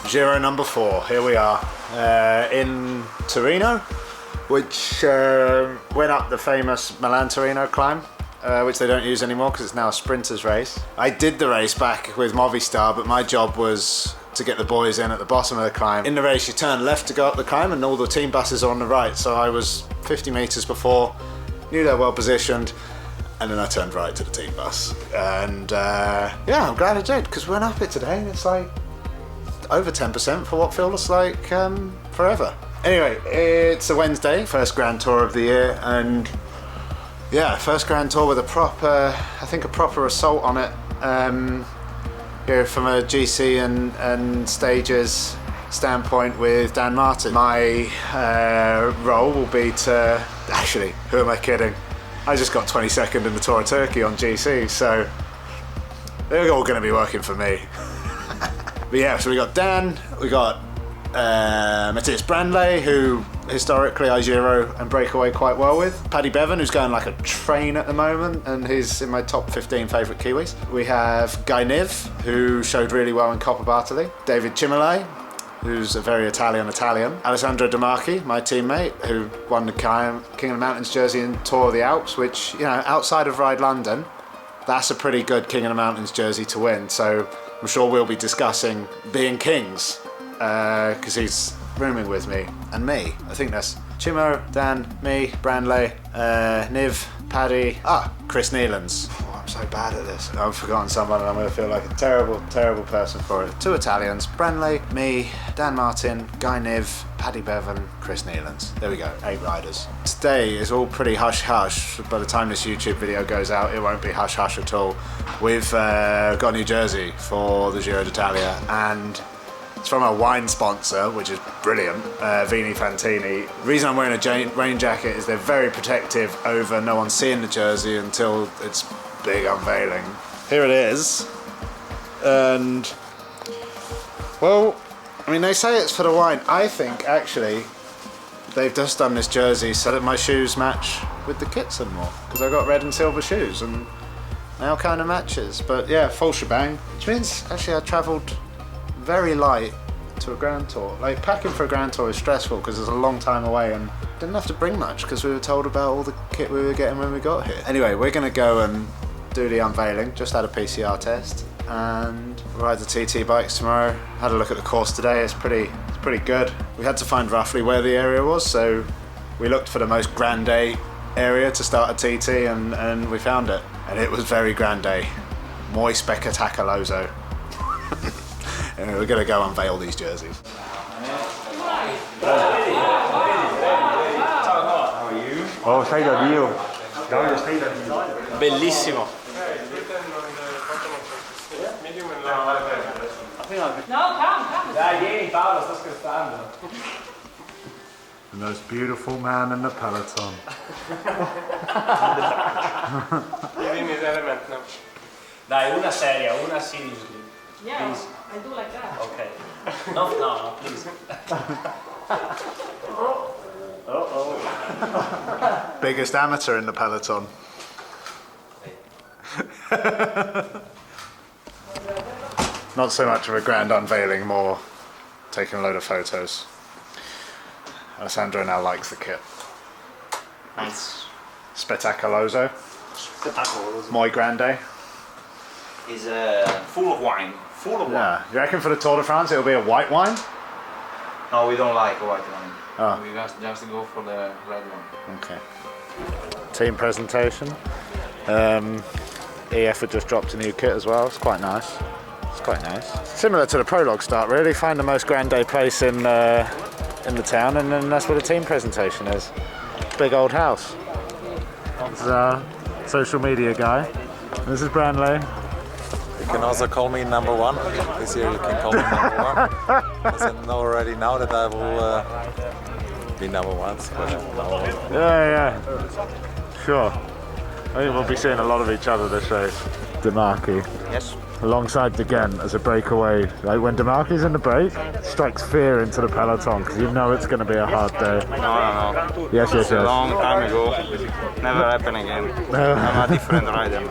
Giro number 4, here we are in Torino, which went up the famous Milan-Torino climb, which they don't use anymore because it's now a sprinter's race. I did the race back with Movistar, but my job was to get the boys in at the bottom of the climb. In the race you turn left to go up the climb and all the team buses are on the right, so I was 50 metres before, knew they're well positioned, and then I turned right to the team bus. And yeah, I'm glad I did, because we went up it today and it's like over 10% for what feels like forever. Anyway, it's a Wednesday, first Grand Tour of the year, and yeah, first Grand Tour with a proper, I think a proper assault on it. Here from a GC and stages standpoint with Dan Martin. My role will be to, actually, who am I kidding? I just got 22nd in the Tour of Turkey on GC, so they're all going to be working for me. But yeah, so we got Dan, we got Matthias Brandley, who historically I Giro and breakaway quite well with. Paddy Bevan, who's going like a train at the moment, and he's in my top 15 favourite Kiwis. We have Guy Niv, who showed really well in Coppa Bartoli. David Cimolai, who's a very Italian. Alessandro De Marchi, my teammate, who won the King of the Mountains jersey in Tour of the Alps, which, you know, outside of Ride London, that's a pretty good King of the Mountains jersey to win. So I'm sure we'll be discussing being kings, because he's rooming with me, and me. I think that's Chimo, Dan, me, Brandley, Niv, Paddy, Chris Nealons. Oh, I'm so bad at this. I've forgotten someone and I'm going to feel like a terrible, terrible person for it. 2 Italians, Brandley, me, Dan Martin, Guy Niv, Paddy Bevan, Chris Nealons. There we go, 8 riders. Today is all pretty hush-hush. By the time this YouTube video goes out, it won't be hush-hush at all. We've got a new jersey for the Giro d'Italia, and it's from our wine sponsor, which is brilliant, Vini Fantini. The reason I'm wearing a rain jacket is they're very protective over no one seeing the jersey until it's big unveiling. Here it is, and well, I mean, they say it's for the wine. I think actually they've just done this jersey so that my shoes match with the kit some more, because I've got red and silver shoes and now kind of matches. But yeah, full shebang, which means actually I travelled very light to a Grand Tour. Like, packing for a Grand Tour is stressful because it's a long time away and didn't have to bring much because we were told about all the kit we were getting when we got here. Anyway, we're going to go and do the unveiling. Just had a PCR test and ride the TT bikes tomorrow. Had a look at the course today. It's pretty good. We had to find roughly where the area was, so we looked for the most grande area to start a TT, and we found it. And it was very grande. Muy spettacoloso. Anyway, we're going to go unveil these jerseys. Oh, stai da Dio. Davide, stai da Dio. Bellissimo. No, come. Dai, vieni Paolo, sto scherzando. The most beautiful man in the peloton. Give me the element now. Dai, una seria, una seriously. Yeah, please. I do like that. Okay. No, please. Biggest amateur in the peloton. Not so much of a grand unveiling, more taking a load of photos. Alessandro now likes the kit. Nice. Spettacoloso. Spettacoloso. Muy grande. Is full of wine. Full of wine. Yeah. You reckon for the Tour de France it'll be a white wine? No, we don't like white wine. Oh. We just go for the red one. Okay. Team presentation. EF had just dropped a new kit as well. It's quite nice. Similar to the prologue start, really. Find the most grande place in the town, and then that's what the team presentation is. Big old house. This is our social media guy. This is Brandley. You can also call me number 1. This year you can call me number 1. As I know already now that I will be number 1. So Yeah. Sure. I think we'll be seeing a lot of each other this race. DeMarchi. Yes. Alongside De Gent as a breakaway. Like when DeMarchi's in the break, strikes fear into the peloton because you know it's going to be a hard day. No. Yes. It's a long time ago. Never happen again. I'm a different rider.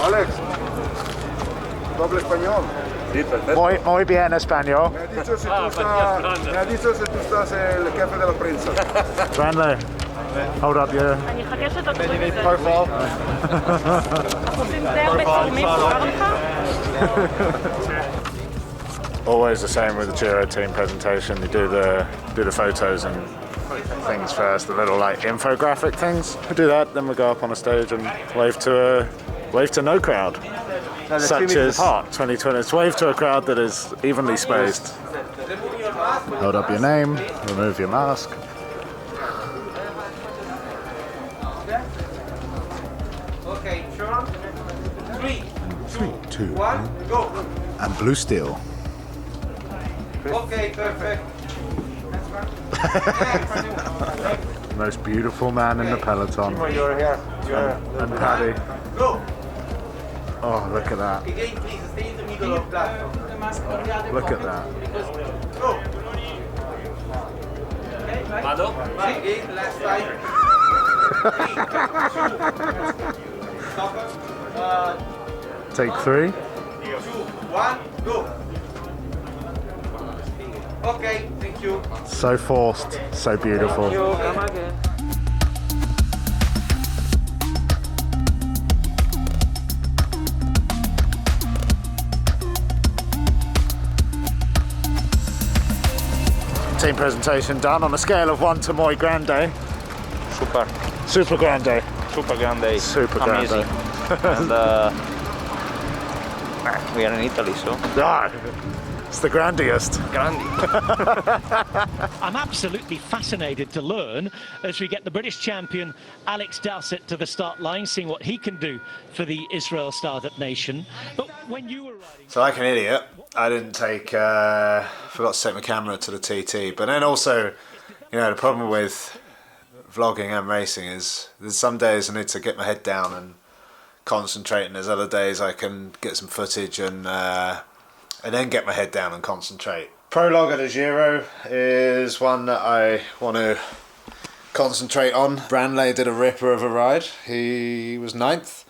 Alex. ¿Tú hablas español? Sí, perfecto. Muy bien español. Me ha dicho si tú estás el jefe de la prensa. Friendly. Hold up, yeah. En je gaat eerst het ook Profile. Sinds daar met veel meer warm Always the same with the Giro team presentation. You do the photos and things first, the little like infographic things. We do that, then we go up on a stage and wave to no crowd. Such as 2020. It's wave to a crowd that is evenly spaced. Hold up your name, remove your mask. Okay, turn. 3, 2, 1, go. and blue steel. Okay, perfect. Most beautiful man in the peloton. You're here. And Paddy. Go. Oh, look at that. Again, please stay in the middle of platform. Look at that. Go. Vado? Again, last time. 3, 2, Take 3. 2, 1, go. Okay, thank you. So forced, so beautiful. Come again. Team presentation done on a scale of 1 to muy grande. Super, Super grande. super grande, Super grande. amazing. And we are in Italy, so Ah, it's the grandiest. grande. I'm absolutely fascinated to learn as we get the British champion Alex Dowsett to the start line, seeing what he can do for the Israel Startup Nation. But when you were riding... So like an idiot, I didn't take, forgot to take my camera to the TT. But then also, you know, the problem with vlogging and racing is there's some days I need to get my head down and concentrate, and there's other days I can get some footage and then get my head down and concentrate. Prologue at the Giro is one that I want to concentrate on. Branley did a ripper of a ride. He was 9th.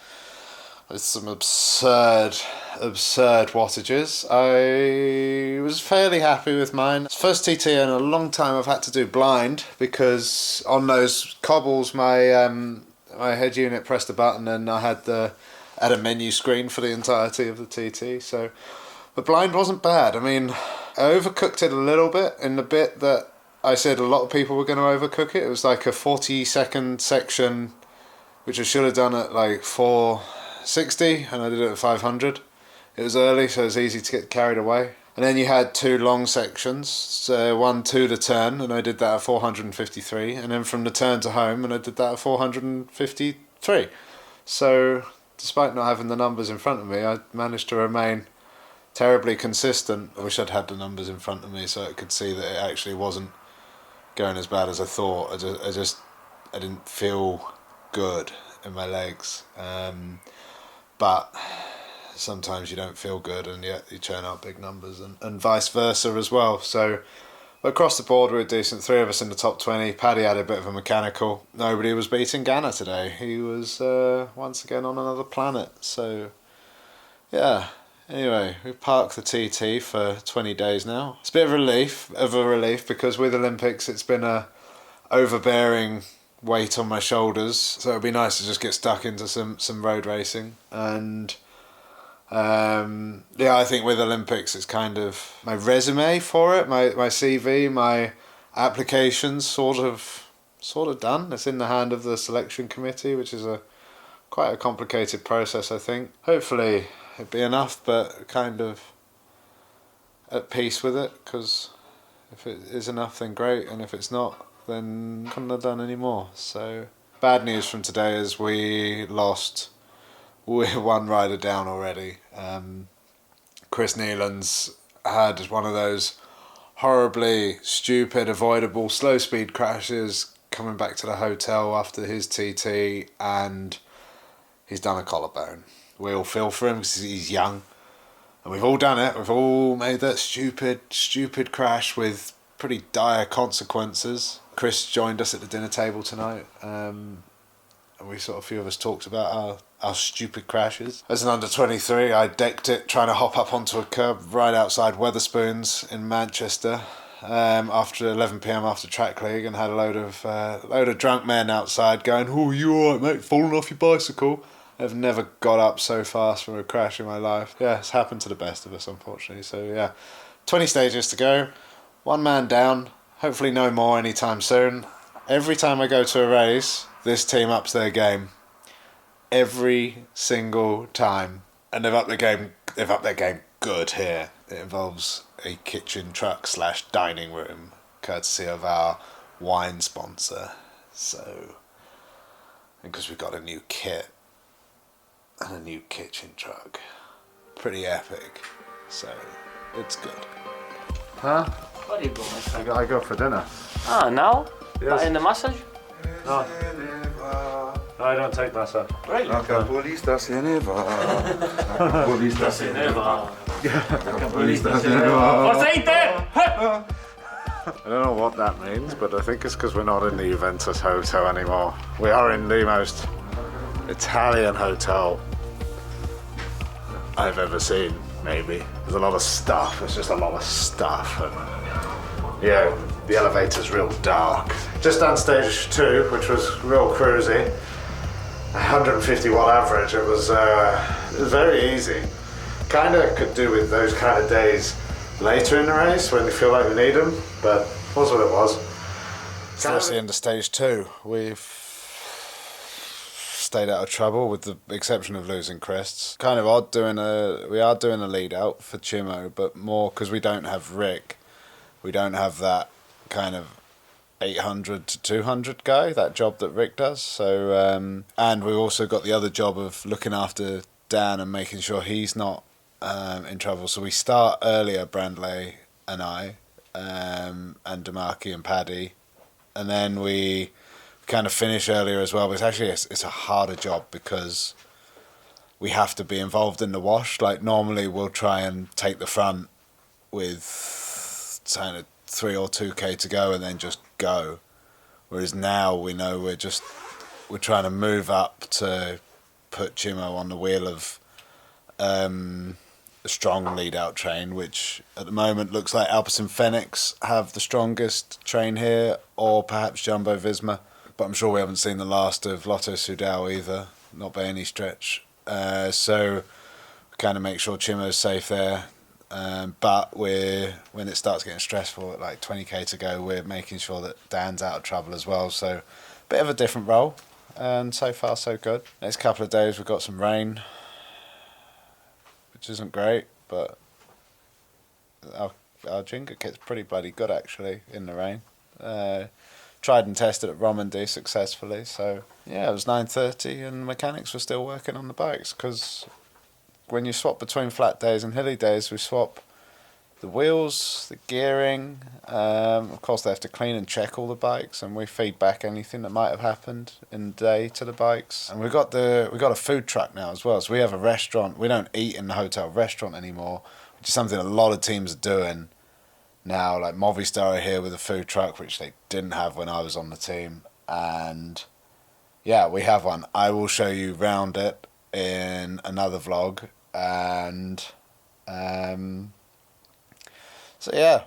With some absurd wattages. I was fairly happy with mine. It's first TT in a long time I've had to do blind, because on those cobbles my my head unit pressed a button and I had a menu screen for the entirety of the TT. So, but blind wasn't bad. I mean, I overcooked it a little bit in the bit that I said a lot of people were going to overcook it. It was like a 40-second section, which I should have done at like 460, and I did it at 500. It was early, so it was easy to get carried away. And then you had 2 long sections, so one to the turn, and I did that at 453, and then from the turn to home, and I did that at 453. So, despite not having the numbers in front of me, I managed to remain terribly consistent. I wish I'd had the numbers in front of me so I could see that it actually wasn't going as bad as I thought. I didn't feel good in my legs. But sometimes you don't feel good and yet you churn out big numbers, and vice versa as well. So across the board we were decent, 3 of us in the top 20. Paddy had a bit of a mechanical. Nobody was beating Ghana today. He was once again on another planet. So yeah, anyway, we parked the TT for 20 days now. It's a bit of a relief because with Olympics it's been a overbearing weight on my shoulders, so it'd be nice to just get stuck into some road racing. And yeah, I think with Olympics it's kind of my resume for it, my CV, my applications sort of done. It's in the hand of the selection committee, which is quite a complicated process, I think. Hopefully it'd be enough, but kind of at peace with it, because if it is enough then great, and if it's not then couldn't have done any more. So bad news from today is we're one rider down already. Chris Nealon's had one of those horribly stupid, avoidable slow speed crashes coming back to the hotel after his TT, and he's done a collarbone. We all feel for him because he's young, and we've all done it. We've all made that stupid crash with pretty dire consequences. Chris joined us at the dinner table tonight, and we sort of, a few of us talked about our stupid crashes. As an under 23, I decked it trying to hop up onto a curb right outside Wetherspoons in Manchester after 11 p.m. after track league, and had a load of drunk men outside going, "Oh, you alright, mate? Falling off your bicycle?" I've never got up so fast from a crash in my life. Yeah, it's happened to the best of us, unfortunately. So yeah, 20 stages to go, one man down. Hopefully no more anytime soon. Every time I go to a race, this team ups their game. Every single time, and they've upped their game. They've upped their game good here. It involves a kitchen truck / dining room, courtesy of our wine sponsor. So, because we've got a new kit and a new kitchen truck, pretty epic. So, it's good. Huh? Where are you going? I go for dinner. Ah, now? Yes. In the massage? No. No, I don't take massage. Really? La capolista se ne va. La capolista se ne va. La capolista se ne va. Forza Inter! I don't know what that means, but I think it's because we're not in the Juventus hotel anymore. We are in the most Italian hotel I've ever seen, maybe. There's a lot of stuff, it's just a lot of stuff, and yeah, the elevator's real dark. Just done stage 2, which was real cruisy. 150 watt average, it was very easy. Kinda could do with those kind of days later in the race when you feel like you need them, but it was what it was. So that's the end of stage 2. We've stayed out of trouble with the exception of losing crests. Kind of odd we are doing a lead out for Chimo, but more because we don't have Rick. We don't have that kind of 800 to 200 guy, that job that Rick does. So, and we've also got the other job of looking after Dan and making sure he's not in trouble. So we start earlier, Brandley and I, and Damaki and Paddy, and then we kind of finish earlier as well. But it's actually it's a harder job because we have to be involved in the wash. Like normally we'll try and take the front with kind of 3 or 2k to go and then just go, whereas now we know we're trying to move up to put Chimo on the wheel of a strong lead out train, which at the moment looks like Alpecin Fenix have the strongest train here, or perhaps Jumbo Visma, but I'm sure we haven't seen the last of Lotto Soudal either, not by any stretch. So kind of make sure Chimo's safe there. But when it starts getting stressful at like 20k to go, we're making sure that Dan's out of trouble as well. So a bit of a different role, and so far so good. Next couple of days we've got some rain, which isn't great, but our Jenga kit's pretty bloody good actually in the rain. Tried and tested at Romandy successfully. So yeah, it was 9:30 and mechanics were still working on the bikes, because when you swap between flat days and hilly days, we swap the wheels, the gearing. Of course, they have to clean and check all the bikes, and we feed back anything that might have happened in the day to the bikes. And we got a food truck now as well. So we have a restaurant. We don't eat in the hotel restaurant anymore, which is something a lot of teams are doing now. Like Movistar are here with a food truck, which they didn't have when I was on the team. And yeah, we have one. I will show you round it in another vlog. And so yeah,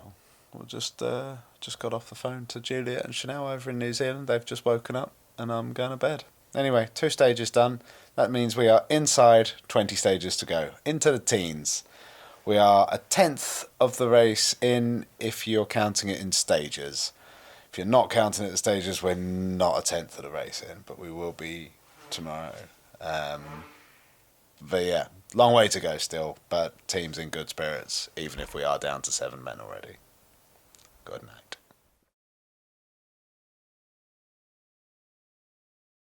we'll just got off the phone to Juliet and Chanel over in New Zealand. They've just woken up and I'm going to bed. Anyway, 2 stages done. That means we are inside 20 stages to go, into the teens. We are a 10th of the race in if you're counting it in stages. If you're not counting it in stages, we're not a 10th of the race in, but we will be tomorrow. But yeah, long way to go still, but team's in good spirits, even if we are down to 7 men already. Good night.